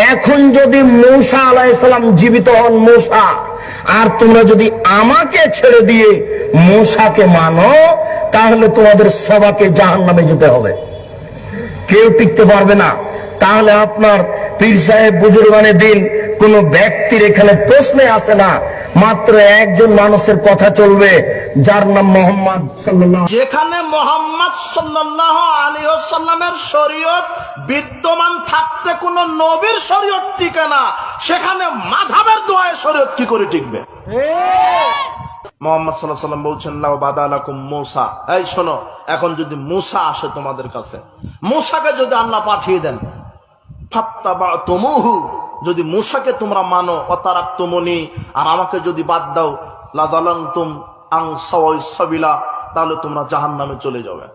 এখন যদি মূসা আলাইহিস সালাম জীবিত হন, মূসা, আর তোমরা যদি আমাকে ছেড়ে দিয়ে মূসাকে মানো, তাহলে তোমাদের সবাইকে জাহান্নামে যেতে হবে, কেউ টিকতে পারবে না। তাহলে আপনার পীর সাহেব বুজুর্গানে দিন কোন ব্যক্তির এখানে প্রশ্নে আসে না, মাত্র একজন মানুষের কথা চলবে, যার নাম মোহাম্মদ সাল্লাল্লাহু। যেখানে মোহাম্মদ সাল্লাল্লাহু আলাইহি ওয়াসাল্লামের শরীয়ত বিদ্যমান থাকতে কোন নবীর শরীয়ত টিকে না, সেখানে মাযহাবের দোয়ায় শরীয়ত কি করে টিকবে? মোহাম্মদ সাল্লাল্লাহু আলাইহি ওয়াসাল্লাম বলছেন, লাউ বাদালাকুম মূসা, এই শোনো, এখন যদি মূসা আসে তোমাদের কাছে, মূসাকে যদি আল্লাহ পাঠিয়ে দেন, ফাত্তাবাতুমুহু, যদি মূসাকে তোমরা মানো, অতারাকতুমুনি, আর আমাকে যদি বাদ দাও, লাযালানতুম আন সাওয়াইস সাবিলা, তাহলে তোমরা জাহান্নামে চলে যাবে।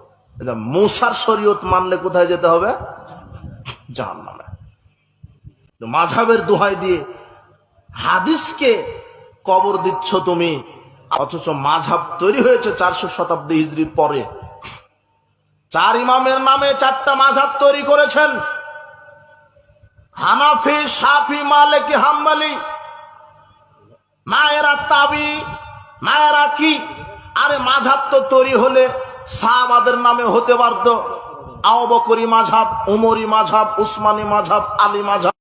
মূসার শরীয়ত মানলে কোথায় যেতে হবে? জাহান্নামে। মাযহাবের দোহাই দিয়ে হাদিসকে কবর দিচ্ছ তুমি, অথচ মাযহাব তৈরি হয়েছে 400 শতাব্দী হিজরির পরে। 4 ইমামের নামে 4টা মাযহাব তৈরি করেছেন, হানাফি, শাফি, মালিকি, হাম্বলি। মায়েরা তাবি, মায়েরা কি? আরে মাযহাব তো তৈরি হলে সাহাবাদের নামে হতে পারত, আবু বকরি মাযহাব, উমরি মাযহাব, উসমানী মাযহাব, আলী মাযহাব।